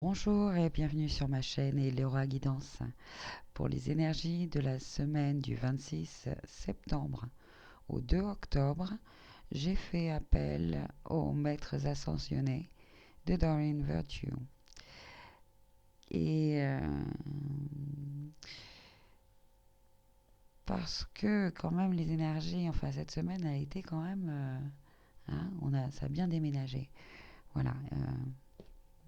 Bonjour et bienvenue sur ma chaîne Eleora Guidance pour les énergies de la semaine du 26 septembre au 2 octobre. J'ai fait appel aux maîtres ascensionnés de Doreen Virtue et parce que quand même les énergies, enfin cette semaine a été quand même, ça a bien déménagé. Voilà,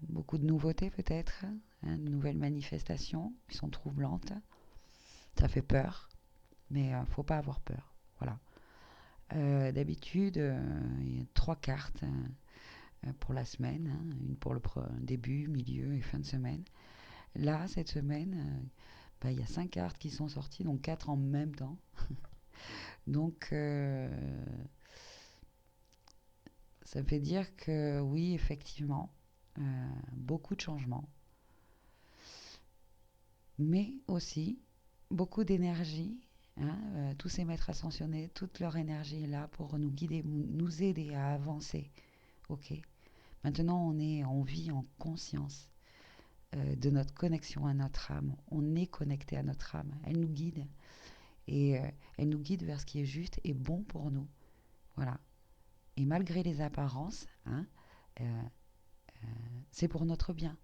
beaucoup de nouveautés peut-être, de nouvelles manifestations qui sont troublantes. Ça fait peur, mais faut pas avoir peur. Voilà. D'habitude, il y a 3 cartes pour la semaine, une pour le début, milieu et fin de semaine. Là, cette semaine, il y a 5 cartes qui sont sorties, donc 4 en même temps. Donc, ça me fait dire que oui, effectivement, beaucoup de changements, mais aussi beaucoup d'énergie. Tous ces maîtres ascensionnés, toute leur énergie est là pour nous guider, nous aider à avancer. Ok. Maintenant, on vit en conscience de notre connexion à notre âme. On est connecté à notre âme. Elle nous guide et elle nous guide vers ce qui est juste et bon pour nous. Voilà. Et malgré les apparences, euh, c'est pour notre bien.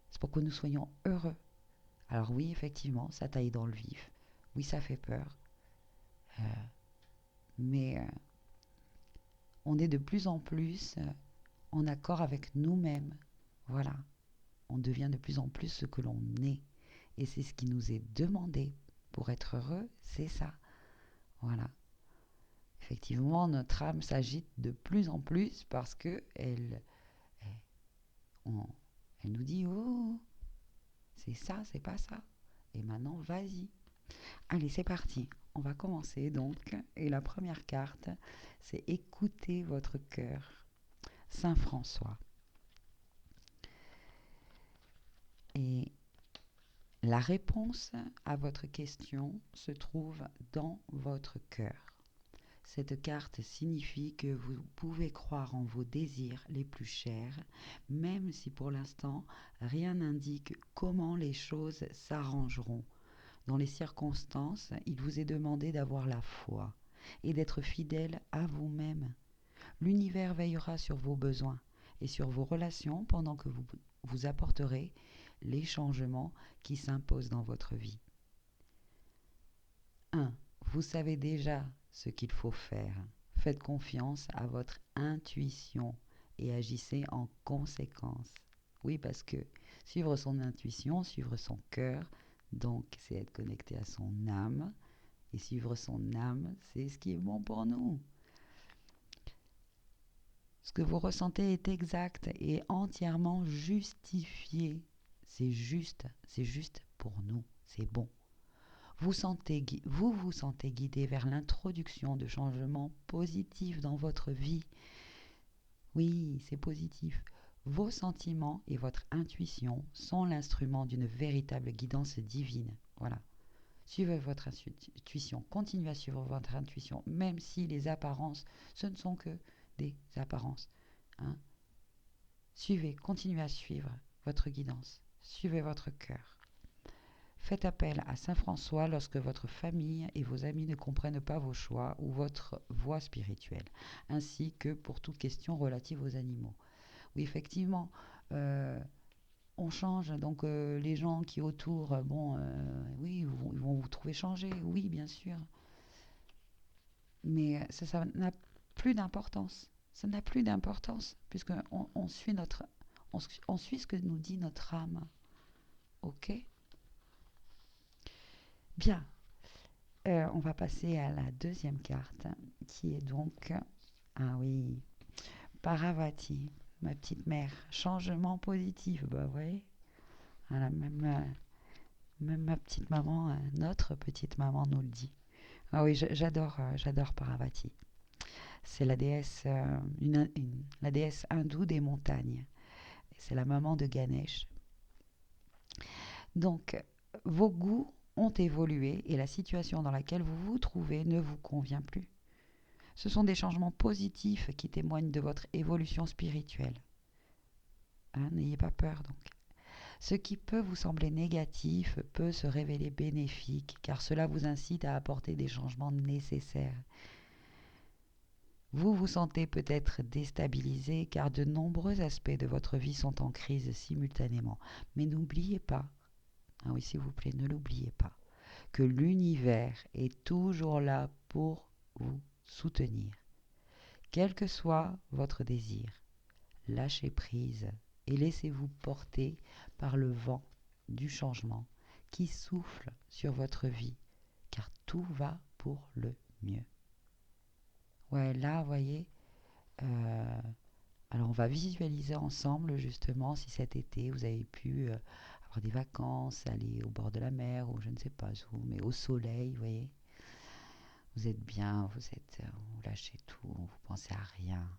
C'est pour que nous soyons heureux. Alors oui, effectivement, ça taille dans le vif. Oui, ça fait peur. Euh, mais on est de plus en plus en accord avec nous-mêmes. Voilà. On devient de plus en plus ce que l'on est. Et c'est ce qui nous est demandé pour être heureux, c'est ça. Voilà. Effectivement, notre âme s'agite de plus en plus parce que on- elle nous dit oh, c'est ça, c'est pas ça. Et maintenant, vas-y. Allez, c'est parti. On va commencer donc. Et la première carte, c'est écoutez votre cœur. Saint François. Et la réponse à votre question se trouve dans votre cœur. Cette carte signifie que vous pouvez croire en vos désirs les plus chers, même si pour l'instant rien n'indique comment les choses s'arrangeront. Dans les circonstances, il vous est demandé d'avoir la foi et d'être fidèle à vous-même. L'univers veillera sur vos besoins et sur vos relations pendant que vous apporterez les changements qui s'imposent dans votre vie. 1. Vous savez déjà ce qu'il faut faire. Faites confiance à votre intuition et agissez en conséquence. Oui, parce que suivre son intuition, suivre son cœur, donc c'est être connecté à son âme. Et suivre son âme, c'est ce qui est bon pour nous. Ce que vous ressentez est exact et entièrement justifié. C'est juste pour nous, c'est bon. Vous vous sentez guidé vers l'introduction de changements positifs dans votre vie. Oui, c'est positif. Vos sentiments et votre intuition sont l'instrument d'une véritable guidance divine. Voilà. Suivez votre intuition, continuez à suivre votre intuition, même si les apparences, ce ne sont que des apparences. Hein. Suivez, continuez à suivre votre guidance. Suivez votre cœur. Faites appel à Saint François lorsque votre famille et vos amis ne comprennent pas vos choix ou votre voie spirituelle, ainsi que pour toute question relative aux animaux. Oui, effectivement, euh, on change, donc les gens qui autour, oui, ils vont vous trouver changé, oui, bien sûr, mais ça n'a plus d'importance. Ça n'a plus d'importance, puisqu'on on suit on suit ce que nous dit notre âme. Ok. Bien. On va passer à la deuxième carte, qui est donc, ah oui, Paravati, ma petite mère. Changement positif, bah ouais. Voilà, même ma petite maman, notre petite maman nous le dit. Ah oui, j'adore Paravati. C'est la déesse, la déesse hindoue des montagnes. C'est la maman de Ganesh. Donc, vos goûts ont évolué et la situation dans laquelle vous vous trouvez ne vous convient plus. Ce sont des changements positifs qui témoignent de votre évolution spirituelle. N'ayez pas peur donc. Ce qui peut vous sembler négatif peut se révéler bénéfique, car cela vous incite à apporter des changements nécessaires. Vous vous sentez peut-être déstabilisé, car de nombreux aspects de votre vie sont en crise simultanément. Mais n'oubliez pas, ah oui s'il vous plaît, ne l'oubliez pas, que l'univers est toujours là pour vous soutenir. Quel que soit votre désir, lâchez prise et laissez-vous porter par le vent du changement qui souffle sur votre vie, car tout va pour le mieux. Ouais, là, vous voyez, euh, alors on va visualiser ensemble justement si cet été vous avez pu avoir des vacances, aller au bord de la mer ou je ne sais pas où, mais au soleil, vous voyez. Vous êtes bien, vous lâchez tout, vous pensez à rien.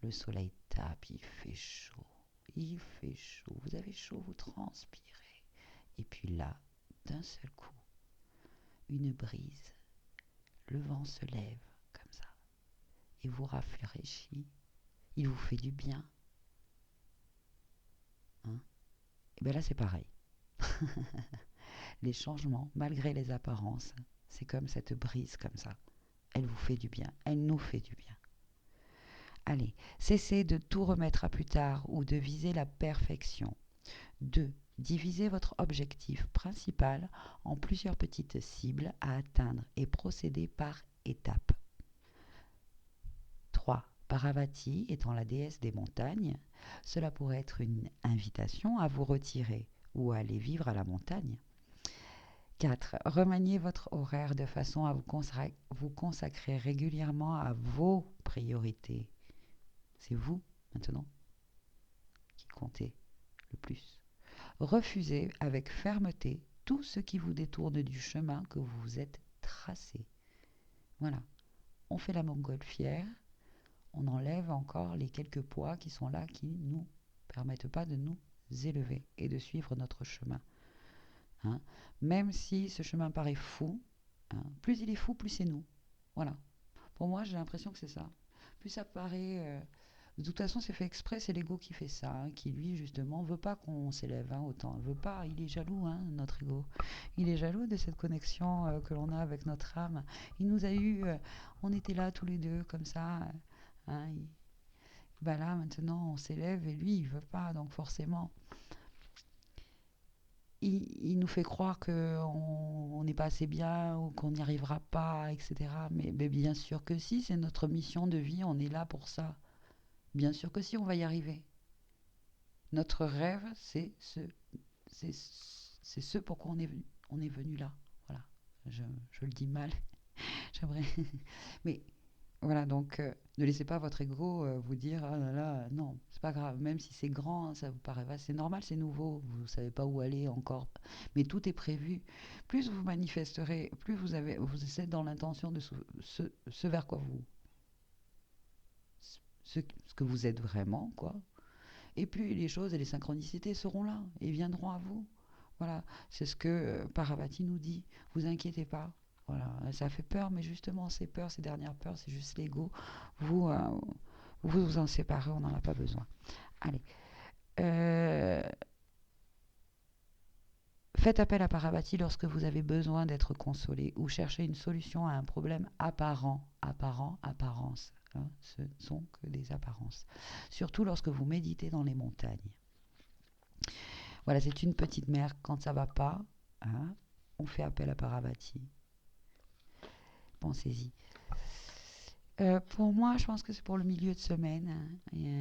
Le soleil tape, il fait chaud, vous avez chaud, vous transpirez. Et puis là, d'un seul coup, une brise, le vent se lève comme ça et vous rafraîchit, il vous fait du bien. Hein, et bien là, c'est pareil. Les changements, malgré les apparences, c'est comme cette brise comme ça. Elle vous fait du bien, elle nous fait du bien. Allez, cessez de tout remettre à plus tard ou de viser la perfection. 2. Divisez votre objectif principal en plusieurs petites cibles à atteindre et procédez par étapes. 3. Parvati étant la déesse des montagnes, cela pourrait être une invitation à vous retirer ou à aller vivre à la montagne. 4. Remaniez votre horaire de façon à vous consacrer régulièrement à vos priorités. C'est vous, maintenant, qui comptez le plus. Refusez avec fermeté tout ce qui vous détourne du chemin que vous vous êtes tracé. Voilà. On fait la montgolfière, on enlève encore les quelques poids qui sont là, qui ne nous permettent pas de nous élever et de suivre notre chemin. Hein, même si ce chemin paraît fou, hein, plus il est fou, plus c'est nous. Voilà. Pour moi, j'ai l'impression que c'est ça. Plus ça paraît... de toute façon, c'est fait exprès, c'est l'ego qui fait ça, hein, qui lui, justement, veut pas qu'on s'élève autant. Il veut pas, il est jaloux, notre ego. Il est jaloux de cette connexion que l'on a avec notre âme. Il nous a eu, on était là tous les deux, comme ça. Hein, ben là, maintenant, on s'élève et lui, il veut pas, donc forcément... Il nous fait croire qu'on n'est pas assez bien ou qu'on n'y arrivera pas, etc. Mais bien sûr que si, c'est notre mission de vie, on est là pour ça. Bien sûr que si, on va y arriver. Notre rêve, c'est ce pourquoi on est venu là. Voilà, je le dis mal. J'aimerais. Mais voilà, donc ne laissez pas votre ego vous dire ah là là, non, c'est pas grave, même si c'est grand, ça vous paraît vaste, c'est normal, c'est nouveau, vous savez pas où aller encore, mais tout est prévu. Plus vous manifesterez, plus vous êtes dans l'intention de ce vers quoi ce que vous êtes vraiment, quoi. Et puis les choses et les synchronicités seront là et viendront à vous. Voilà, c'est ce que Parvati nous dit. Vous inquiétez pas. Voilà, ça fait peur, mais justement, ces peurs, ces dernières peurs, c'est juste l'ego. Vous, vous en séparez, on n'en a pas besoin. Allez. Euh, Faites appel à Parvati lorsque vous avez besoin d'être consolé ou cherchez une solution à un problème apparent. Apparence. Hein, ce ne sont que des apparences. Surtout lorsque vous méditez dans les montagnes. Voilà, c'est une petite mer. Quand ça va pas, hein, on fait appel à Parvati. Pensez-y. Pour moi, je pense que c'est pour le milieu de semaine. Hein. Il y a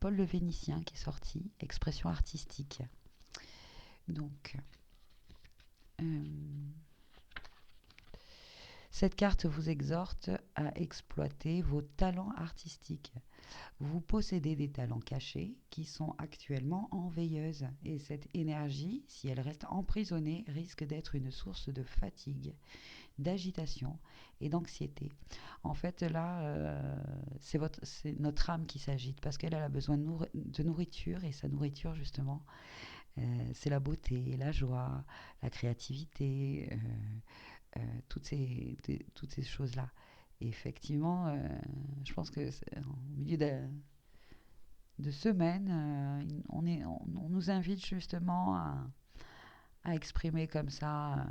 Paul le Vénitien qui est sorti, expression artistique. Donc, euh, cette carte vous exhorte à exploiter vos talents artistiques. Vous possédez des talents cachés qui sont actuellement en veilleuse et cette énergie, si elle reste emprisonnée, risque d'être une source de fatigue, d'agitation et d'anxiété. En fait, là, c'est notre âme qui s'agite parce qu'elle a besoin de nourriture et sa nourriture, justement, c'est la beauté, la joie, la créativité, toutes ces choses-là. Et effectivement, je pense que au milieu semaine, on nous invite justement à exprimer comme ça,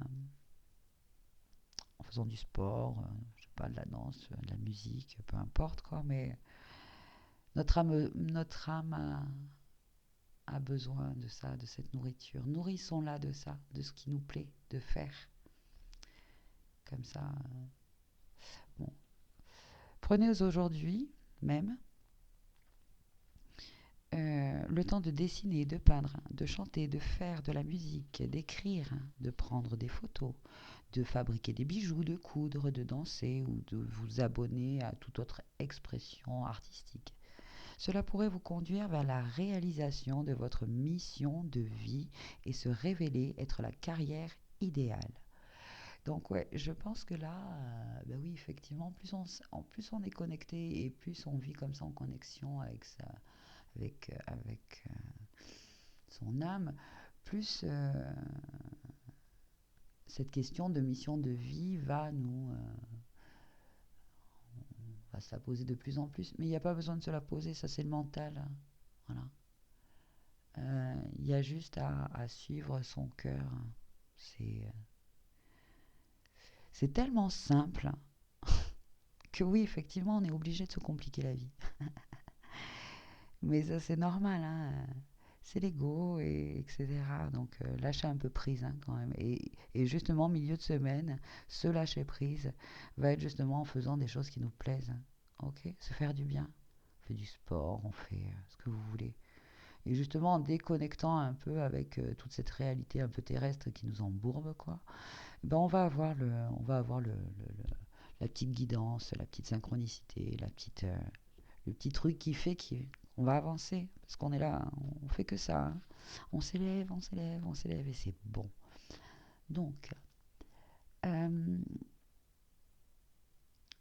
en faisant du sport, je sais pas, de la danse, de la musique, peu importe quoi, mais notre âme a besoin de ça, de cette nourriture. Nourrissons-la de ça, de ce qui nous plaît de faire. Comme ça, bon. Prenez aujourd'hui même le temps de dessiner, de peindre, de chanter, de faire de la musique, d'écrire, de prendre des photos, de fabriquer des bijoux, de coudre, de danser ou de vous abonner à toute autre expression artistique. Cela pourrait vous conduire vers la réalisation de votre mission de vie et se révéler être la carrière idéale. Donc ouais, je pense que là, bah oui, effectivement, plus on est connecté et plus on vit comme ça en connexion avec son âme, plus cette question de mission de vie va se la poser de plus en plus. Mais il n'y a pas besoin de se la poser, ça c'est le mental, hein. Voilà. Il y a juste à suivre son cœur. C'est, euh, c'est tellement simple que oui, effectivement, on est obligé de se compliquer la vie. Mais ça, c'est normal, hein. C'est l'ego, etc. Donc, lâcher un peu prise, hein, quand même. Et justement, milieu de semaine, se lâcher prise va être justement en faisant des choses qui nous plaisent, hein. Ok, se faire du bien. On fait du sport, on fait ce que vous voulez. Et justement, en déconnectant un peu avec toute cette réalité un peu terrestre qui nous embourbe, quoi, ben la petite guidance, la petite synchronicité, le petit truc qui fait qu'on va avancer. Parce qu'on est là, on fait que ça, hein. On s'élève, on s'élève, on s'élève et c'est bon. Donc, euh,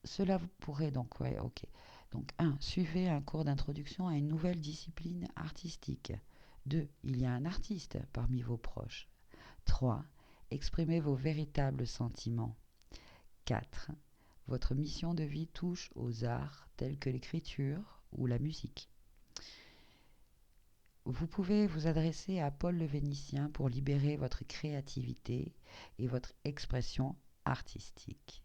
cela vous pourrait donc, ouais, ok. Donc, 1. Suivez un cours d'introduction à une nouvelle discipline artistique. 2. Il y a un artiste parmi vos proches. 3. Exprimez vos véritables sentiments. 4. Votre mission de vie touche aux arts tels que l'écriture ou la musique. Vous pouvez vous adresser à Paul le Vénitien pour libérer votre créativité et votre expression artistique.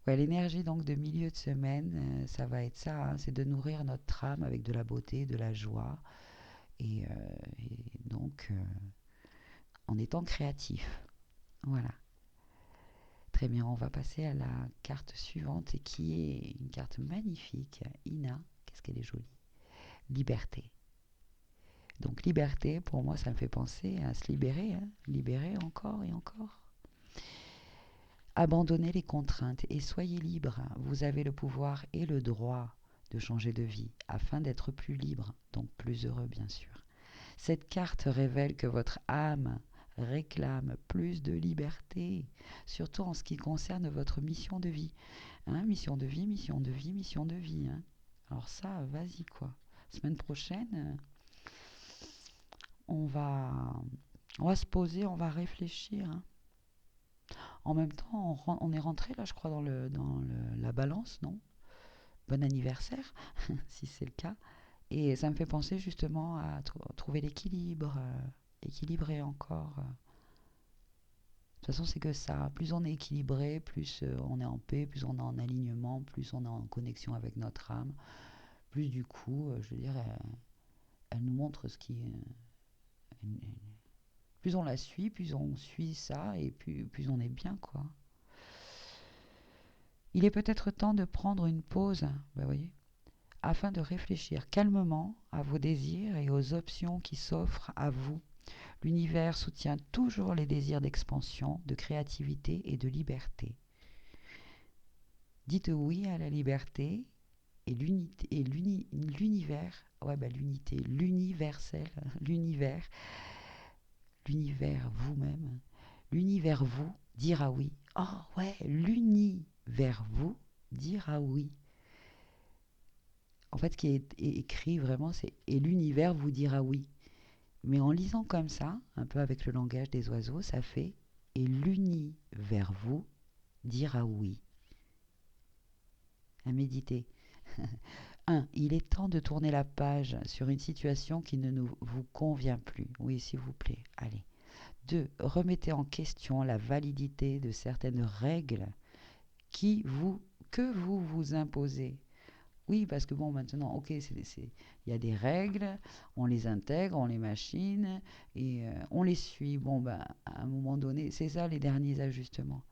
Ouais, l'énergie donc de milieu de semaine, ça va être ça, hein, c'est de nourrir notre âme avec de la beauté, de la joie, et donc en étant créatif. Voilà. Très bien, on va passer à la carte suivante et qui est une carte magnifique. Ina, qu'est-ce qu'elle est jolie. Liberté. Donc liberté, pour moi, ça me fait penser à se libérer, hein, libérer encore et encore. Abandonnez les contraintes et soyez libre. Vous avez le pouvoir et le droit de changer de vie afin d'être plus libre, donc plus heureux bien sûr. Cette carte révèle que votre âme réclame plus de liberté, surtout en ce qui concerne votre mission de vie. Hein, mission de vie, mission de vie, mission de vie. Hein. Alors ça, vas-y quoi. Semaine prochaine, on va, on va se poser, on va réfléchir. Hein. En même temps, on est rentré là, je crois, la balance, non? Bon anniversaire, si c'est le cas. Et ça me fait penser justement à trouver l'équilibre, équilibrer encore. De toute façon, c'est que ça. Plus on est équilibré, plus on est en paix, plus on est en alignement, plus on est en connexion avec notre âme, plus du coup, je veux dire, elle nous montre ce qui est. Plus on la suit, plus on suit ça, et plus on est bien, quoi. Il est peut-être temps de prendre une pause, ben voyez, afin de réfléchir calmement à vos désirs et aux options qui s'offrent à vous. L'univers soutient toujours les désirs d'expansion, de créativité et de liberté. Dites oui à la liberté et l'unité et l'univers, ouais bah l'unité, l'universel, l'univers vous-même, l'univers vous dira oui. Oh ouais, l'univers vous dira oui. En fait, ce qui est écrit vraiment, c'est et l'univers vous dira oui. Mais en lisant comme ça, un peu avec le langage des oiseaux, ça fait et l'univers vous dira oui. À méditer. 1. Il est temps de tourner la page sur une situation qui ne vous convient plus. Oui, s'il vous plaît, allez. 2. Remettez en question la validité de certaines règles que vous vous imposez. Oui, parce que bon, maintenant, ok, il y a des règles, on les intègre, on les machine et on les suit. Bon, ben, à un moment donné, c'est ça les derniers ajustements.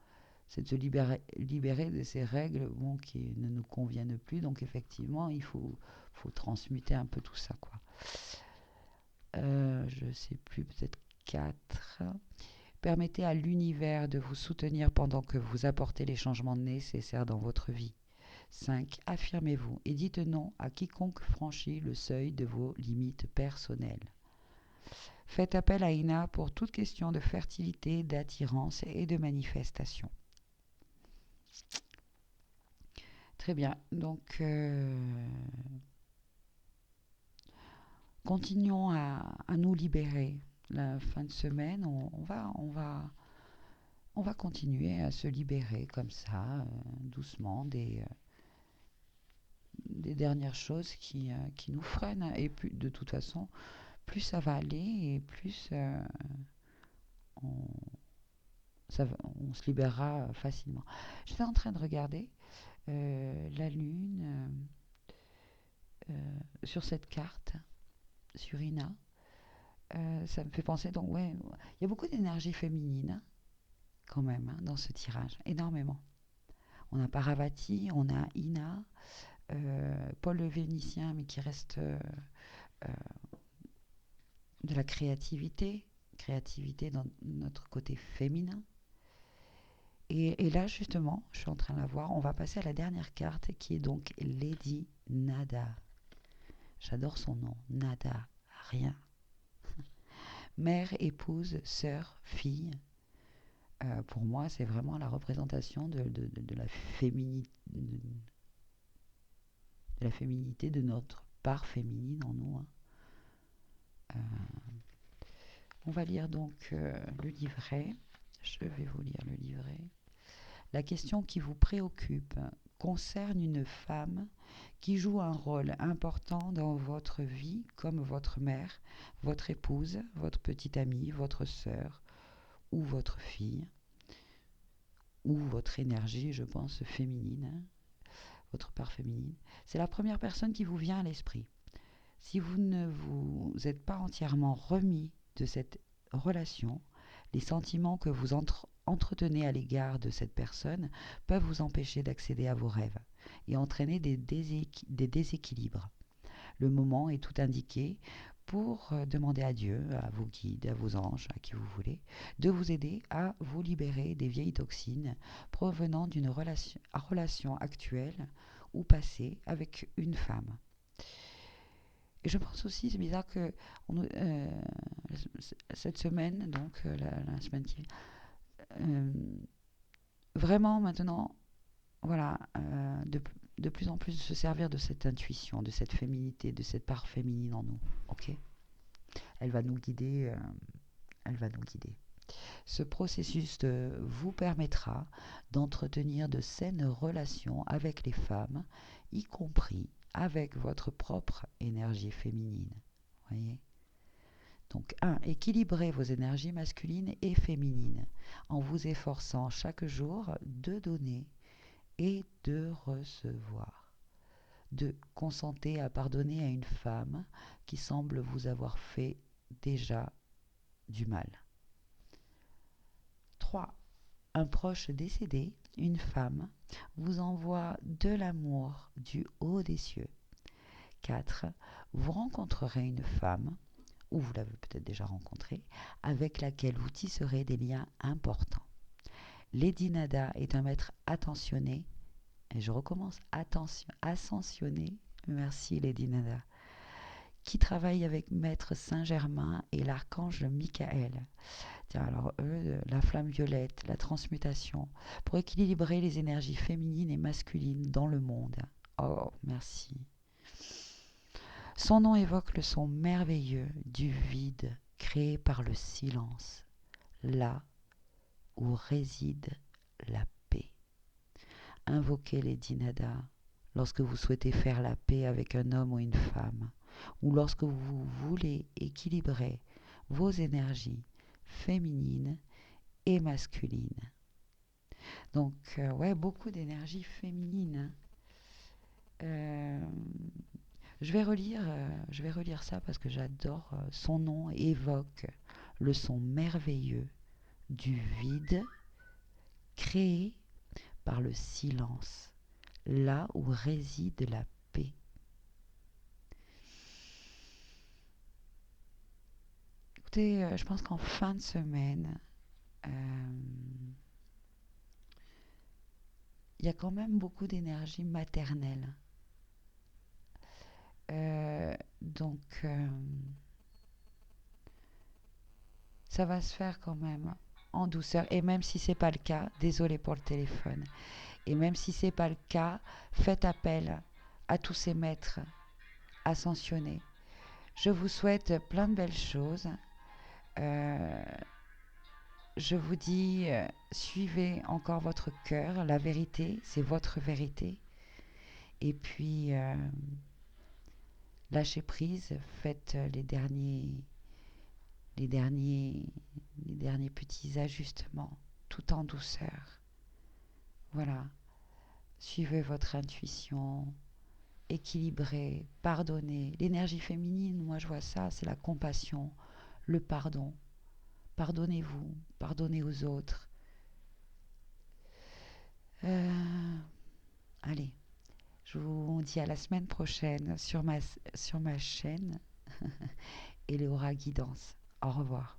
C'est de se libérer de ces règles bon, qui ne nous conviennent plus. Donc, effectivement, faut transmuter un peu tout ça, quoi. Je sais plus, peut-être 4. Permettez à l'univers de vous soutenir pendant que vous apportez les changements nécessaires dans votre vie. 5. Affirmez-vous et dites non à quiconque franchit le seuil de vos limites personnelles. Faites appel à Ina pour toute question de fertilité, d'attirance et de manifestation. Très bien, donc continuons à nous libérer. La fin de semaine, on va continuer à se libérer comme ça, doucement, des dernières choses qui nous freinent. Et puis, de toute façon, plus ça va aller et plus on, on se libérera facilement. J'étais en train de regarder la Lune sur cette carte, sur Ina. Ça me fait penser, donc ouais, il y a beaucoup d'énergie féminine quand même dans ce tirage, énormément. On a Paravati, on a Ina, Paul le Vénitien, mais qui reste de la créativité dans notre côté féminin. Et là, justement, je suis en train de la voir, on va passer à la dernière carte qui est donc Lady Nada. J'adore son nom, Nada, rien. Mère, épouse, sœur, fille. Pour moi, c'est vraiment la représentation de la féminité, de notre part féminine en nous. On va lire donc le livret. Je vais vous lire le livret. La question qui vous préoccupe concerne une femme qui joue un rôle important dans votre vie comme votre mère, votre épouse, votre petite amie, votre sœur ou votre fille, ou votre énergie, je pense, féminine, votre part féminine. C'est la première personne qui vous vient à l'esprit. Si vous ne vous êtes pas entièrement remis de cette relation, les sentiments que vous entretenez à l'égard de cette personne peuvent vous empêcher d'accéder à vos rêves et entraîner des déséquilibres. Le moment est tout indiqué pour demander à Dieu, à vos guides, à vos anges, à qui vous voulez, de vous aider à vous libérer des vieilles toxines provenant d'une relation actuelle ou passée avec une femme. Et je pense aussi, c'est bizarre que cette semaine, donc la semaine qui vient, vraiment maintenant, voilà, de plus en plus de se servir de cette intuition, de cette féminité, de cette part féminine en nous. Ok ? Elle va nous guider. Elle va nous guider. Ce processus vous permettra d'entretenir de saines relations avec les femmes, y compris avec votre propre énergie féminine. Voyez ? Donc 1. Équilibrez vos énergies masculines et féminines en vous efforçant chaque jour de donner et de recevoir. 2. Consentez à pardonner à une femme qui semble vous avoir fait déjà du mal. 3. Un proche décédé, une femme, vous envoie de l'amour du haut des cieux. 4. Vous rencontrerez une femme, ou vous l'avez peut-être déjà rencontrée, avec laquelle vous tisserez des liens importants. Lady Nada est un maître attentionné, et je recommence, ascensionné, merci Lady Nada, qui travaille avec Maître Saint-Germain et l'archange Michael. Tiens, alors eux, la flamme violette, la transmutation, pour équilibrer les énergies féminines et masculines dans le monde. Oh, merci. Son nom évoque le son merveilleux du vide créé par le silence, là où réside la paix. Invoquez Lady Nada, lorsque vous souhaitez faire la paix avec un homme ou une femme, ou lorsque vous voulez équilibrer vos énergies féminines et masculines. Donc, ouais, beaucoup d'énergie féminine. Euh, je vais relire ça parce que j'adore. Son nom évoque le son merveilleux du vide créé par le silence, là où réside la paix. Écoutez, je pense qu'en fin de semaine, il y a quand même beaucoup d'énergie maternelle. Donc, ça va se faire quand même en douceur. Et même si c'est pas le cas, désolé pour le téléphone. Et même si c'est pas le cas, faites appel à tous ces maîtres ascensionnés. Je vous souhaite plein de belles choses. Euh, je vous dis, suivez encore votre cœur. La vérité, c'est votre vérité. Et puis, lâchez prise. Faites les derniers, les derniers petits ajustements, tout en douceur. Voilà. Suivez votre intuition, équilibrez, pardonnez. L'énergie féminine, moi je vois ça, c'est la compassion, le pardon. Pardonnez-vous, pardonnez aux autres. Euh, allez, je vous dis à la semaine prochaine sur ma chaîne Eleora Guidance. Au revoir.